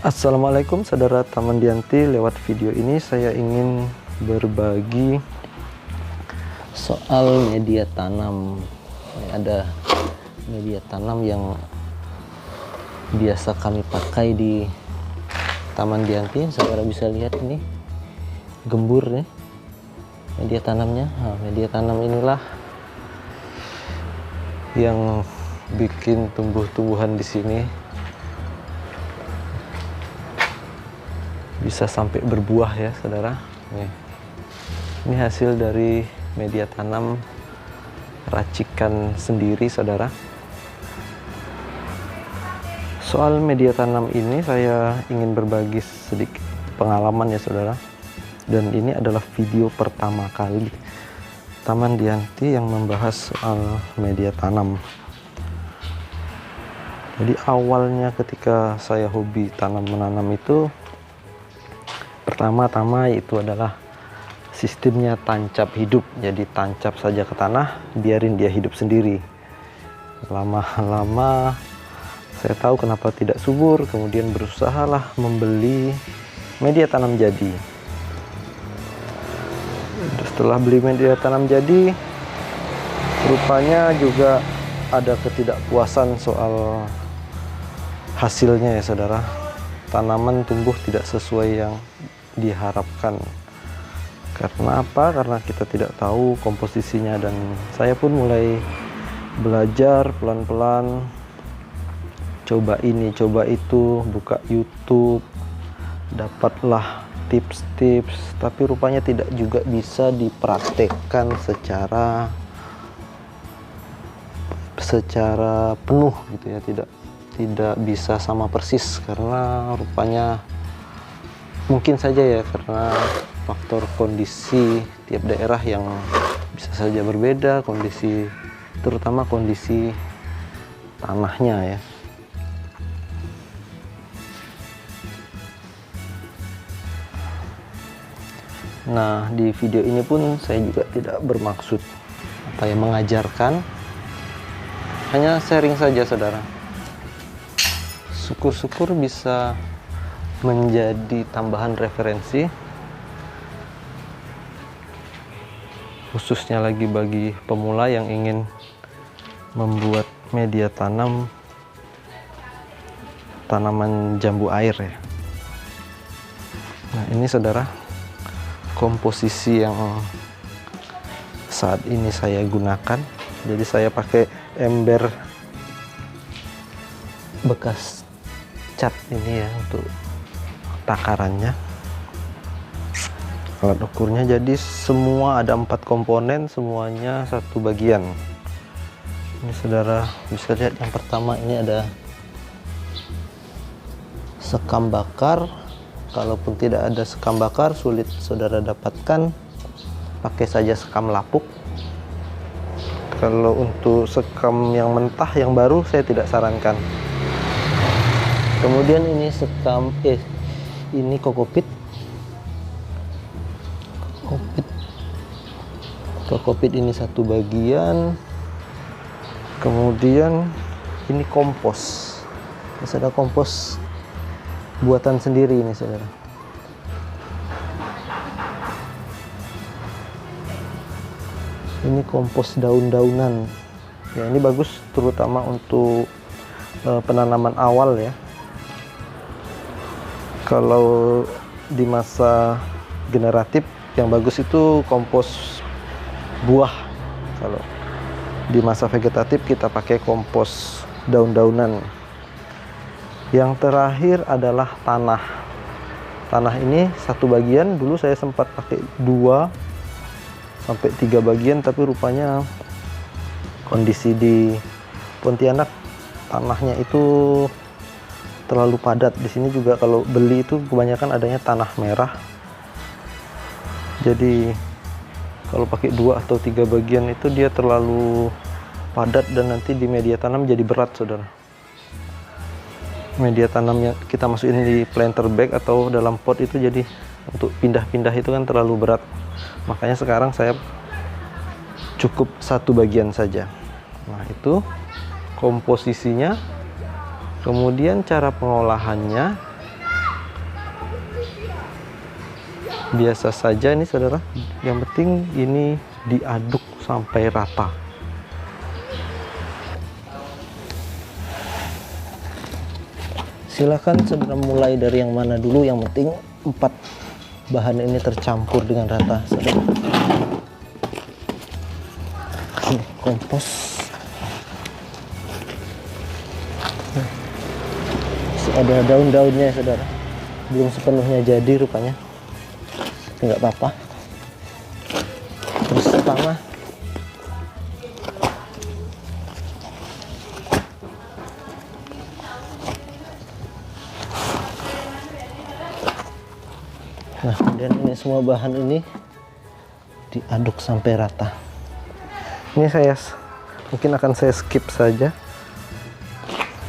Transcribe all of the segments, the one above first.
Assalamualaikum saudara Taman Dianti. Lewat video ini saya ingin berbagi soal media tanam. Ada media tanam yang biasa kami pakai di Taman Dianti. Saudara bisa lihat ini gembur nih media tanamnya. Nah, media tanam inilah yang bikin tumbuh-tumbuhan di sini bisa sampai berbuah ya saudara. Ini hasil dari media tanam racikan sendiri saudara. Soal media tanam ini saya ingin berbagi sedikit pengalaman ya saudara. Dan ini adalah video pertama kali Taman Dianti yang membahas soal media tanam. Jadi awalnya ketika saya hobi tanam menanam itu, pertama-tama itu adalah sistemnya tancap hidup. Jadi tancap saja ke tanah, biarin dia hidup sendiri. Lama-lama saya tahu kenapa tidak subur, kemudian berusahalah membeli media tanam jadi. Setelah beli media tanam jadi, rupanya juga ada ketidakpuasan soal hasilnya ya saudara. Tanaman tumbuh tidak sesuai yang diharapkan. Karena apa? Karena kita tidak tahu komposisinya, dan saya pun mulai belajar pelan-pelan, coba ini coba itu, buka YouTube, dapatlah tips-tips, tapi rupanya tidak juga bisa dipraktekkan secara penuh gitu ya, tidak bisa sama persis, karena rupanya mungkin saja ya karena faktor kondisi tiap daerah yang bisa saja berbeda, kondisi terutama kondisi tanahnya ya. Nah, di video ini pun saya juga tidak bermaksud mengajarkan, hanya sharing saja saudara. Syukur-syukur bisa menjadi tambahan referensi, khususnya lagi bagi pemula yang ingin membuat media tanam tanaman jambu air ya. Nah, ini saudara komposisi yang saat ini saya gunakan. Jadi saya pakai ember bekas cat ini ya untuk takarannya. Alat ukurnya, jadi semua ada 4 komponen, semuanya satu bagian. Ini saudara bisa lihat, yang pertama ini ada sekam bakar. Kalaupun tidak ada sekam bakar, sulit saudara dapatkan, pakai saja sekam lapuk. Kalau untuk sekam yang mentah yang baru saya tidak sarankan. Kemudian ini sekam ini kokopit. Kokopit ini satu bagian. Kemudian ini kompos. Terus ada kompos buatan sendiri ini saudara. Ini kompos daun-daunan. Ya, ini bagus terutama untuk penanaman awal ya. Kalau di masa generatif yang bagus itu kompos buah. Kalau di masa vegetatif kita pakai kompos daun-daunan. Yang terakhir adalah tanah. Tanah ini satu bagian, dulu saya sempat pakai 2 sampai 3 bagian, tapi rupanya kondisi di Pontianak tanahnya itu terlalu padat. Di sini juga kalau beli itu kebanyakan adanya tanah merah. Jadi kalau pakai 2 atau 3 bagian itu dia terlalu padat, dan nanti di media tanam jadi berat saudara. Media tanamnya kita masukin di planter bag atau dalam pot itu, jadi untuk pindah-pindah itu kan terlalu berat. Makanya sekarang saya cukup satu bagian saja. Nah, itu komposisinya. Kemudian cara pengolahannya, biasa saja nih saudara, yang penting ini diaduk sampai rata. Silakan saudara mulai dari yang mana dulu, yang penting 4 bahan ini tercampur dengan rata saudara. Ini kompos. Masih ada daun-daunnya saudara, belum sepenuhnya jadi rupanya, nggak apa-apa. Terus tanah, nah kemudian ini semua bahan ini diaduk sampai rata. Ini saya mungkin akan saya skip saja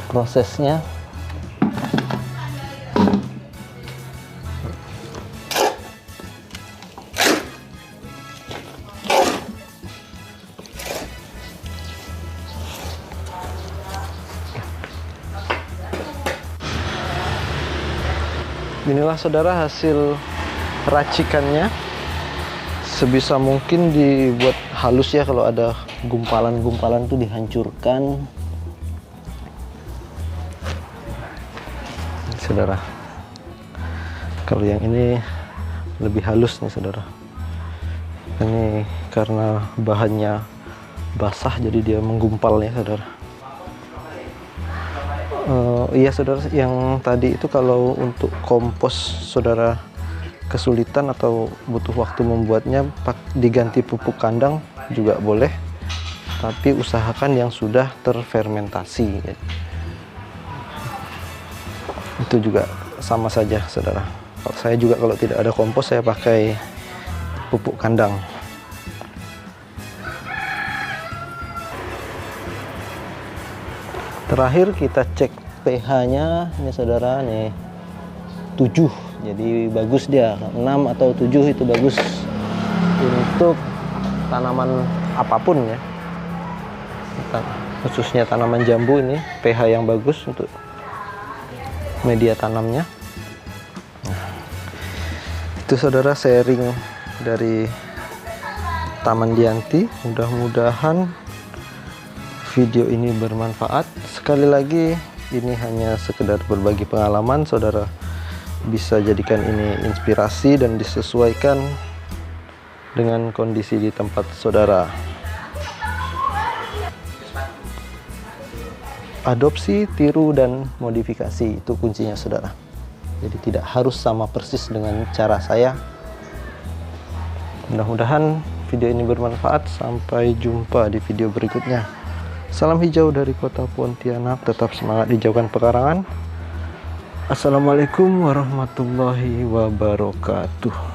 prosesnya. Inilah saudara hasil racikannya. Sebisa mungkin dibuat halus ya, kalau ada gumpalan-gumpalan itu dihancurkan saudara. Kalau yang ini lebih halus nih saudara, ini karena bahannya basah jadi dia menggumpal ya saudara. Iya saudara, yang tadi itu kalau untuk kompos saudara kesulitan atau butuh waktu membuatnya, diganti pupuk kandang juga boleh, tapi usahakan yang sudah terfermentasi. Itu juga sama saja saudara. Saya juga kalau tidak ada kompos saya pakai pupuk kandang. Terakhir kita cek pH-nya ini saudara, nih 7, jadi bagus dia. 6 atau 7 itu bagus untuk tanaman apapun ya, khususnya tanaman jambu. Ini pH yang bagus untuk media tanamnya. Nah, itu saudara sharing dari Taman Dianti. Mudah-mudahan video ini bermanfaat. Sekali lagi, ini hanya sekedar berbagi pengalaman. Saudara bisa jadikan ini inspirasi dan disesuaikan dengan kondisi di tempat saudara. Adopsi, tiru, dan modifikasi itu kuncinya saudara. Jadi tidak harus sama persis dengan cara saya. Mudah-mudahan video ini bermanfaat. Sampai jumpa di video berikutnya. Salam hijau dari kota Pontianak. Tetap semangat hijaukan pekarangan. Assalamualaikum warahmatullahi wabarakatuh.